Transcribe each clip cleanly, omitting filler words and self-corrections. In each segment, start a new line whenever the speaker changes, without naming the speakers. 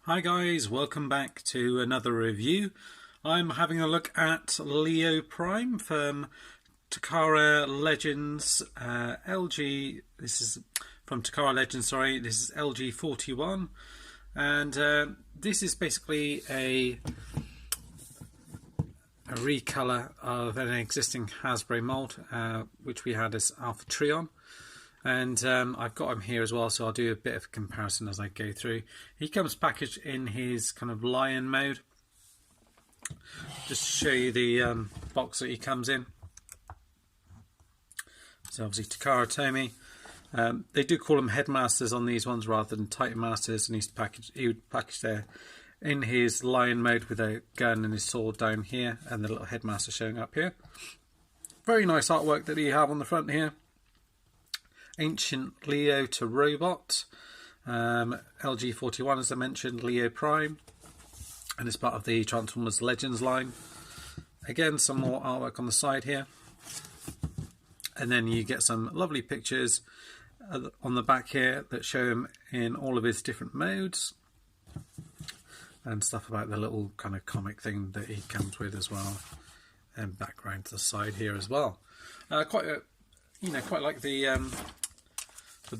Hi guys, welcome back to another review. I'm having a look at Lio Prime from Takara Legends LG. This is from Takara Legends, sorry. This is LG41, and this is basically a recolor of an existing Hasbro mold, which we had as Alpha Trion. And I've got him here as well, so I'll do a bit of a comparison as I go through. He comes packaged in his kind of lion mode. Just to show you the box that he comes in. So obviously Takara Tomy. They do call them headmasters on these ones rather than Titan masters, and he would package there in his lion mode with a gun and his sword down here, and the little headmaster showing up here. Very nice artwork that you have on the front here. Ancient Lio to Robot, LG41 as I mentioned, Lio Prime, and it's part of the Transformers Legends line. Again, some more artwork on the side here, and then you get some lovely pictures on the back here that show him in all of his different modes, and stuff about the little kind of comic thing that he comes with as well, and background to the side here as well. Quite like the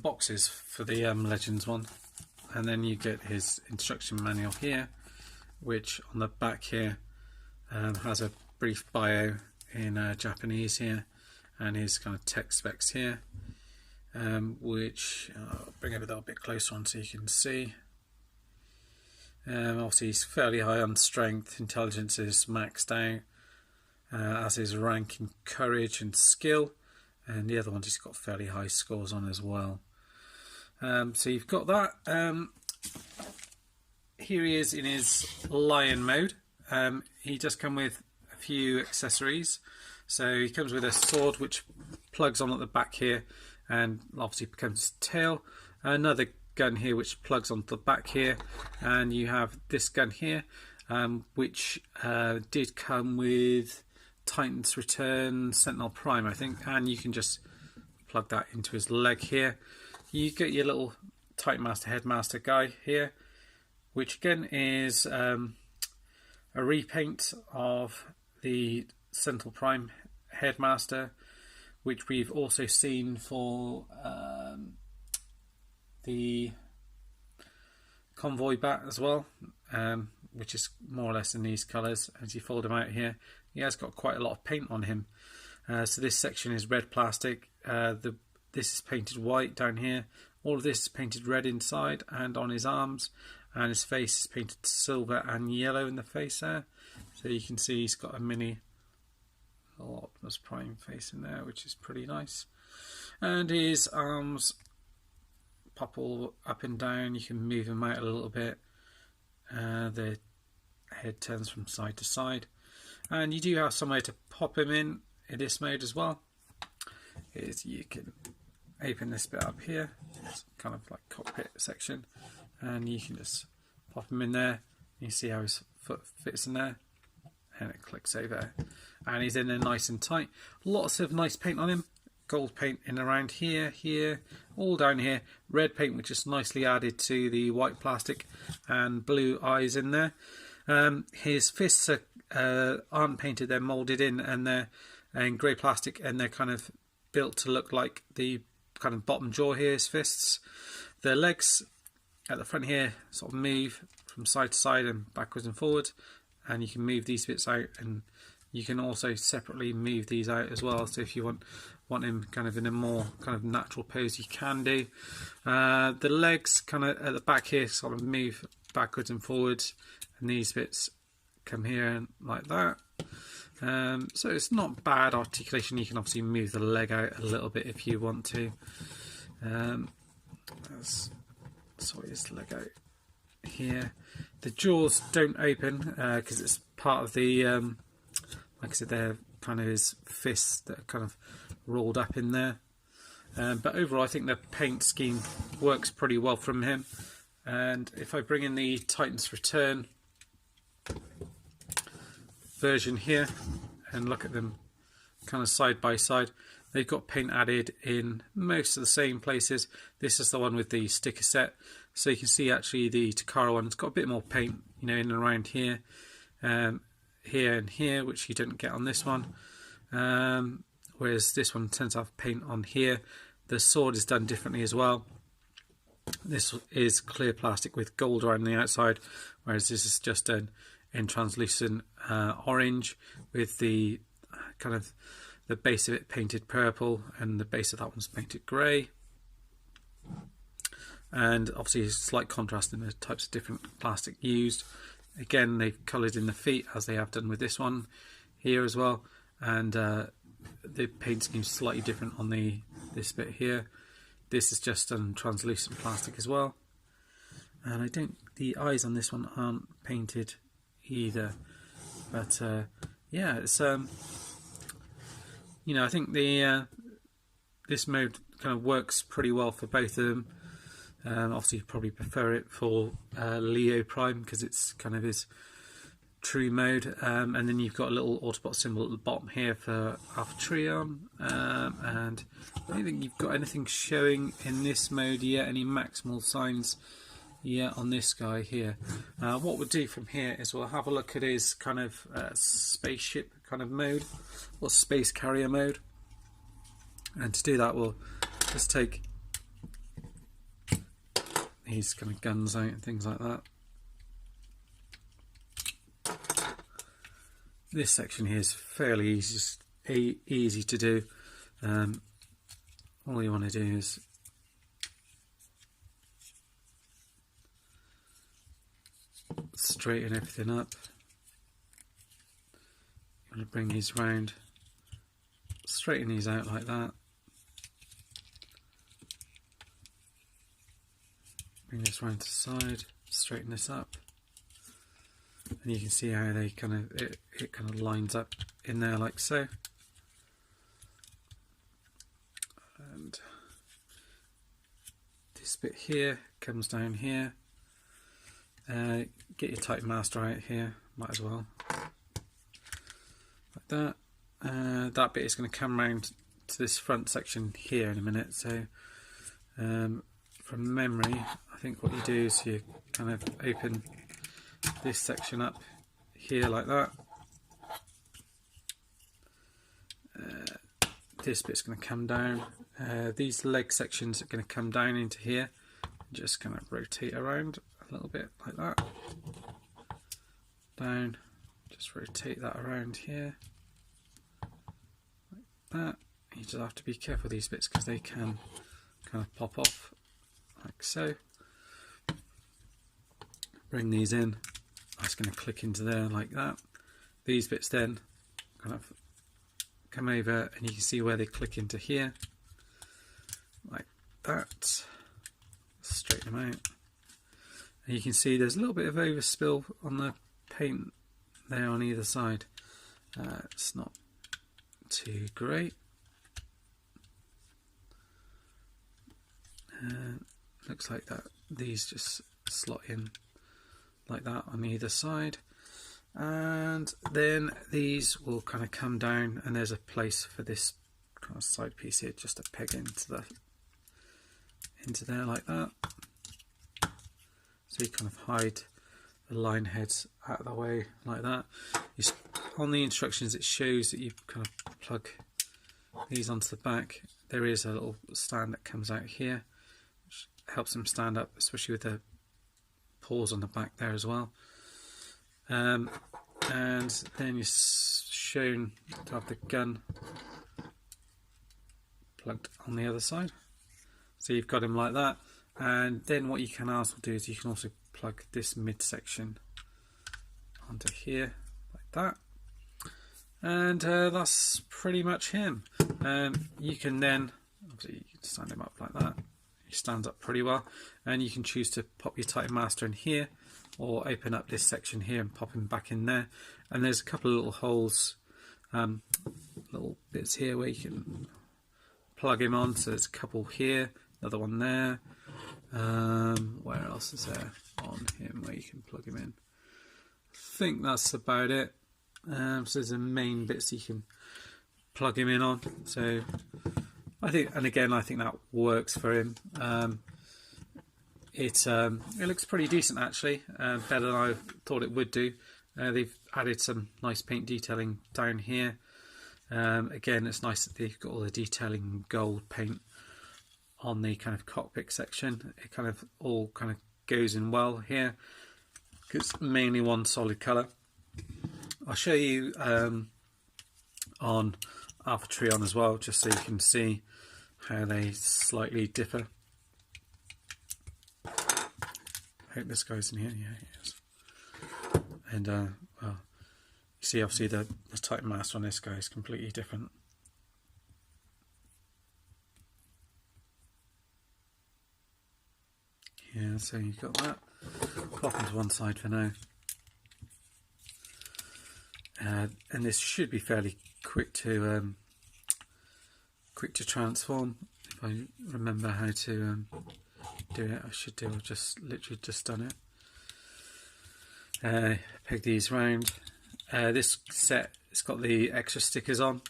boxes for the Legends one, and then you get his instruction manual here, which on the back here has a brief bio in Japanese here, and his kind of tech specs here, which I'll bring it a little bit closer on so you can see. Obviously he's fairly high on strength, intelligence is maxed out, as is rank in courage and skill. And the other one's just got fairly high scores on as well. So you've got that. Here he is in his lion mode. He does come with a few accessories. So he comes with a sword which plugs on at the back here and obviously becomes his tail. Another gun here which plugs onto the back here. And you have this gun here, which did come with Titan's Return Sentinel Prime, I think, and you can just plug that into his leg here. You get your little Titan Master Headmaster guy here, which again is a repaint of the Sentinel Prime Headmaster, which we've also seen for the Convoy bat as well, which is more or less in these colours. As you fold him out here, he has got quite a lot of paint on him. So this section is red plastic. This is painted white down here. All of this is painted red inside and on his arms. And his face is painted silver and yellow in the face there. So you can see he's got a mini Optimus Prime face in there, which is pretty nice. And his arms pop all up and down. You can move him out a little bit. The head turns from side to side. And you do have somewhere to pop him in this mode as well. You can open this bit up here. It's kind of like cockpit section. And you can just pop him in there. You see how his foot fits in there. And it clicks over. And he's in there nice and tight. Lots of nice paint on him. Gold paint in around here, here, all down here. Red paint which is nicely added to the white plastic. And blue eyes in there. His fists aren't painted, they're moulded in, and they're in grey plastic, and they're kind of built to look like the kind of bottom jaw here, his fists. The legs at the front here sort of move from side to side and backwards and forwards, and you can move these bits out, and you can also separately move these out as well. So if you want him kind of in a more kind of natural pose, you can do. The legs kind of at the back here sort of move backwards and forwards, and these bits come here like that. So it's not bad articulation. You can obviously move the leg out a little bit if you want to. Let's sort his leg out here. The jaws don't open because it's part of the, like I said, they're kind of his fists that are kind of rolled up in there. But overall I think the paint scheme works pretty well from him. And if I bring in the Titan's Return version here and look at them kind of side by side, they've got paint added in most of the same places. This is the one with the sticker set. So you can see actually the Takara one's got a bit more paint, you know, in and around here, here and here, which you don't get on this one. Whereas this one tends to have paint on here. The sword is done differently as well. This is clear plastic with gold around the outside, whereas this is just done in translucent orange with the kind of the base of it painted purple, and the base of that one's painted grey. And obviously a slight contrast in the types of different plastic used. Again, they've coloured in the feet as they have done with this one here as well, and the paint scheme's slightly different on this bit here. This is just translucent plastic as well, and the eyes on this one aren't painted either. But yeah, it's you know, I think this mode kind of works pretty well for both of them. Obviously, you probably prefer it for Lio Prime because it's kind of his true mode, and then you've got a little Autobot symbol at the bottom here for Alpha Trion, and I don't think you've got anything showing in this mode yet, any maximal signs yet on this guy here. What we'll do from here is we'll have a look at his kind of spaceship kind of mode, or space carrier mode, and to do that we'll just take these kind of guns out and things like that. This section here is fairly easy to do. All you want to do is straighten everything up. You want to bring these round, straighten these out like that. Bring this round to the side, straighten this up. And you can see how they kind of it kind of lines up in there like so. And this bit here comes down here. Get your Titan Master out here, might as well, like that. That bit is going to come round to this front section here in a minute. So from memory, I think what you do is you kind of open this section up here like that. This bit's going to come down. These leg sections are going to come down into here. Just kind of rotate around a little bit like that. Down. Just rotate that around here. Like that. You just have to be careful with these bits because they can kind of pop off like so. Bring these in. That's going to click into there like that. These bits then kind of come over, and you can see where they click into here like that. Straighten them out, and you can see there's a little bit of overspill on the paint there on either side. It's not too great. Looks like that these just slot in like that on either side, and then these will kind of come down, and there's a place for this kind of side piece here just to peg into there like that. So you kind of hide the line heads out of the way like that. On the instructions it shows that you kind of plug these onto the back. There is a little stand that comes out here which helps them stand up, especially with the paws on the back there as well. And then you're shown to have the gun plugged on the other side. So you've got him like that, and then what you can also do is you can also plug this midsection onto here like that, and that's pretty much him. You can then obviously you can stand him up like that. He stands up pretty well, and you can choose to pop your Titan Master in here, or open up this section here and pop him back in there. And there's a couple of little holes, little bits here where you can plug him on. So there's a couple here, another one there. Where else is there on him where you can plug him in? I think that's about it. So there's the main bits you can plug him in on. So I think, and again, I think that works for him. it looks pretty decent actually, better than I thought it would do. They've added some nice paint detailing down here. Again, it's nice that they've got all the detailing gold paint on the kind of cockpit section. It kind of all kind of goes in well here. It's mainly one solid colour. I'll show you on Alpha Trion as well, just so you can see how they slightly differ. I hope this guy's in here. Yeah, he is. And well, you see obviously the Titan master on this guy is completely different. Yeah, so you've got that. Pop into one side for now. And this should be fairly quick to transform. If I remember how to do it, I should do. I've just literally just done it. Peg these round. This set, it's got the extra stickers on.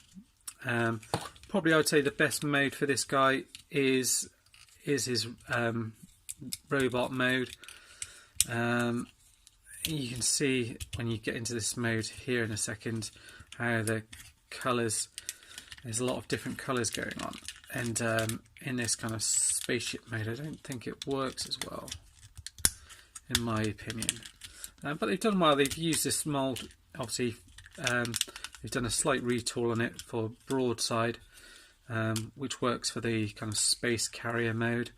Probably I would say the best mode for this guy is his robot mode. You can see when you get into this mode here in a second how the colours, there's a lot of different colours going on, and in this kind of spaceship mode I don't think it works as well, in my opinion. But they've done well. They've used this mould, obviously. They've done a slight retool on it for broadside, which works for the kind of space carrier mode.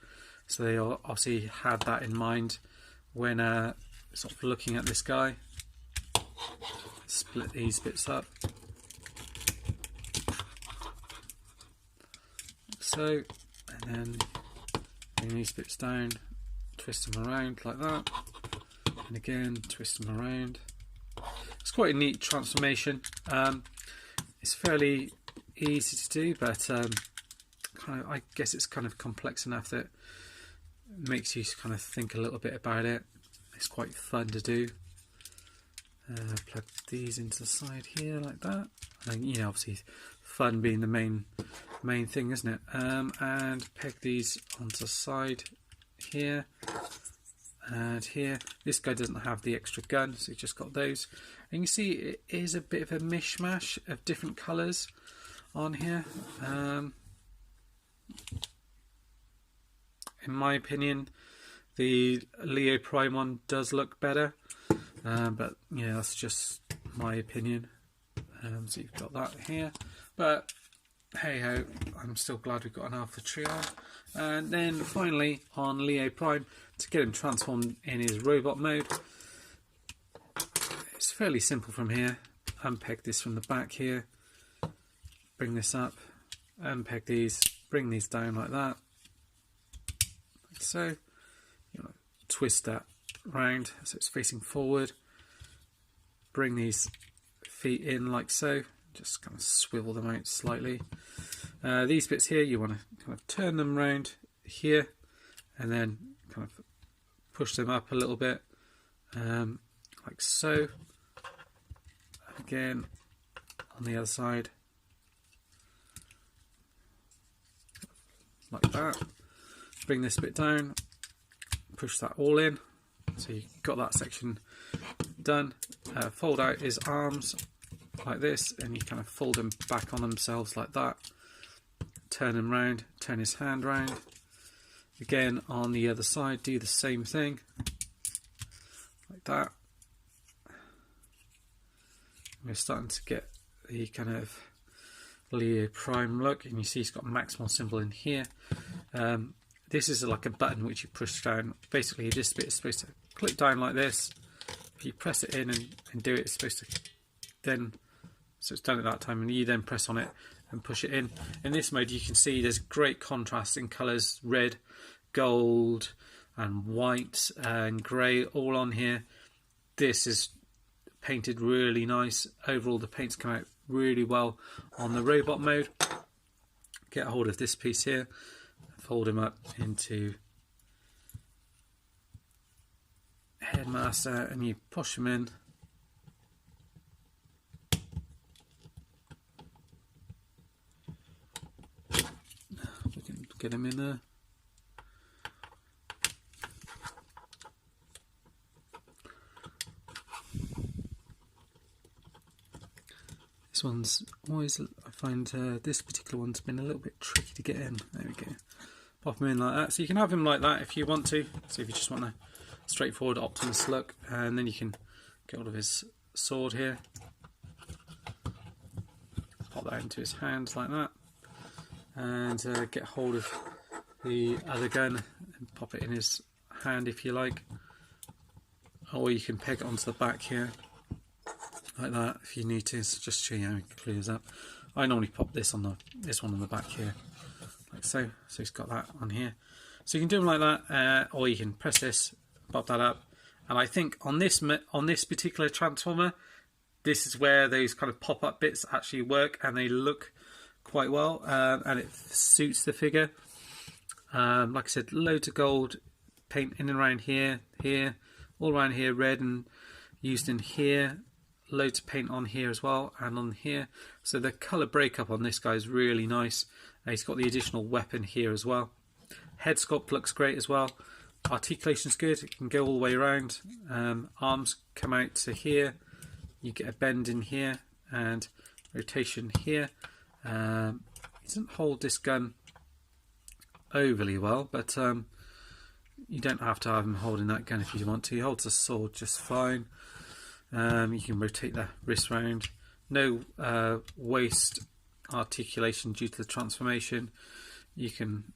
So they obviously had that in mind when sort of looking at this guy. Split these bits up. So, and then bring these bits down, twist them around like that, and again twist them around. It's quite a neat transformation. It's fairly easy to do, but I guess it's kind of complex enough that it makes you kind of think a little bit about it. It's quite fun to do. Plug these into the side here like that. And, you know, obviously fun being the main thing, isn't it? And peg these onto the side here and here. This guy doesn't have the extra gun, so he's just got those. And you see it is a bit of a mishmash of different colours on here. In my opinion, the Lio Prime one does look better, but yeah, that's just my opinion. So you've got that here, but hey ho, I'm still glad we've got an Alpha Trion. And then finally on Lio Prime, to get him transformed in his robot mode, it's fairly simple from here. Unpeg this from the back here, bring this up, unpeg these, bring these down like that, like so. You know, twist that round so it's facing forward, bring these feet in like so, just kind of swivel them out slightly. These bits here you want to kind of turn them round here and then kind of push them up a little bit, like so. Again on the other side like that, bring this bit down, push that all in, so you've got that section done. Fold out his arms like this, and you kind of fold them back on themselves like that. Turn him round, turn his hand round. Again on the other side, do the same thing, like that. We're starting to get the kind of Lio Prime look, and you see he's got a Maximal symbol in here. This is like a button which you push down. Basically this bit is supposed to click down like this. If you press it in and do it, it's supposed to then, so it's done at that time, and you then press on it and push it in. In this mode you can see there's great contrast in colours, red, gold and white and grey all on here. This is painted really nice. Overall the paint's come out really well on the robot mode. Get a hold of this piece here, fold him up into Headmaster, and you push him in. We can get him in there. one's always, I find this particular one's been a little bit tricky to get in. There we go. Pop him in like that. So you can have him like that if you want to. So if you just want a straightforward Optimus look, and then you can get hold of his sword here. Pop that into his hand like that. And get hold of the other gun and pop it in his hand if you like. Or you can peg it onto the back here. Like that if you need to, so just show you how it clears up. I normally pop this on this one on the back here, like so. So it's got that on here. So you can do them like that, or you can press this, pop that up. And I think on this particular transformer, this is where those kind of pop-up bits actually work, and they look quite well, and it suits the figure. Like I said, loads of gold paint in and around here, all around here, red and used in here. Loads of paint on here as well, and on here. So the colour breakup on this guy is really nice. He's got the additional weapon here as well. Head sculpt looks great as well. Articulation's good, it can go all the way around. Arms come out to here. You get a bend in here and rotation here. He doesn't hold this gun overly well, but you don't have to have him holding that gun if you want to. He holds the sword just fine. You can rotate the wrist round. No waist articulation due to the transformation. You can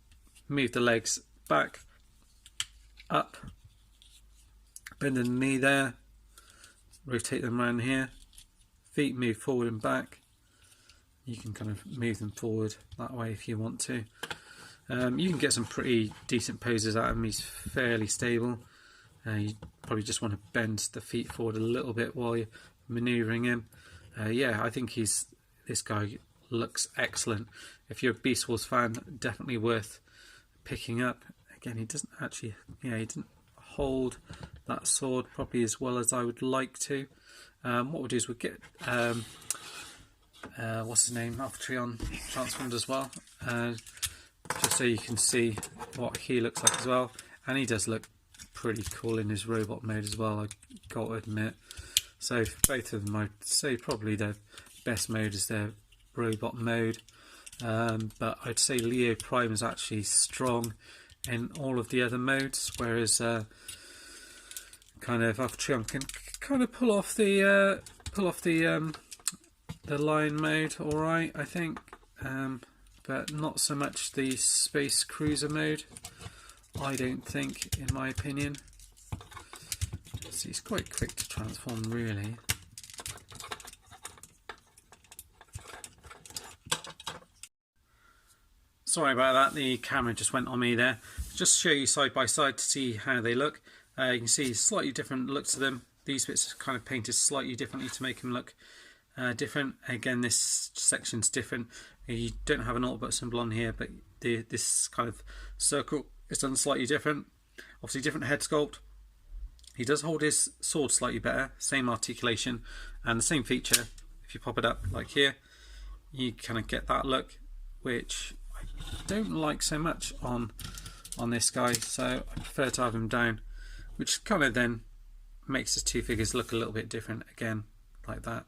move the legs back, up, bend the knee there, rotate them around here. Feet move forward and back. You can kind of move them forward that way if you want to. You can get some pretty decent poses out of him. He's fairly stable. You probably just want to bend the feet forward a little bit while you're manoeuvring him. Yeah, I think this guy looks excellent. If you're a Beast Wars fan, definitely worth picking up. Again, he doesn't actually, he didn't hold that sword properly as well as I would like to. What we'll do is we'll get what's his name, Alpha Trion transformed as well, just so you can see what he looks like as well. And he does look pretty cool in his robot mode as well, I've got to admit. So both of them, I'd say probably their best mode is their robot mode, but I'd say Lio Prime is actually strong in all of the other modes, whereas kind of Alpha Trion can kind of pull off the Lion mode alright, I think, but not so much the Space Cruiser mode, I don't think, in my opinion. So he's quite quick to transform, really. Sorry about that, the camera just went on me there. Just show you side by side to see how they look. You can see slightly different looks to them. These bits are kind of painted slightly differently to make them look different. Again, this section's different. You don't have an Autobot symbol on here, but this kind of circle is done slightly different. Obviously different head sculpt. He does hold his sword slightly better, same articulation and the same feature. If you pop it up like here, you kind of get that look, which I don't like so much on this guy, so I prefer to have him down, which kind of then makes the two figures look a little bit different again, like that.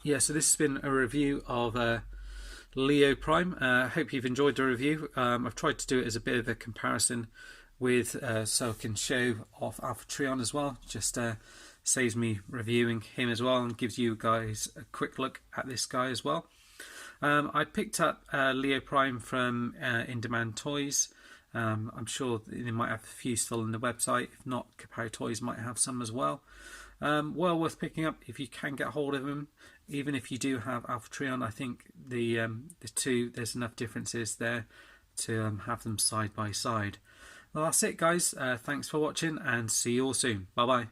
Yeah, so this has been a review of Lio Prime. I hope you've enjoyed the review. I've tried to do it as a bit of a comparison with so I can show off Alpha Trion as well. Just saves me reviewing him as well and gives you guys a quick look at this guy as well. I picked up Lio Prime from In Demand Toys. I'm sure they might have a few still on the website. If not, Takara Toys might have some as well. Well worth picking up if you can get hold of them. Even if you do have Alpha Trion, I think the two, there's enough differences there to have them side by side. Well, that's it, guys. Thanks for watching and see you all soon. Bye bye.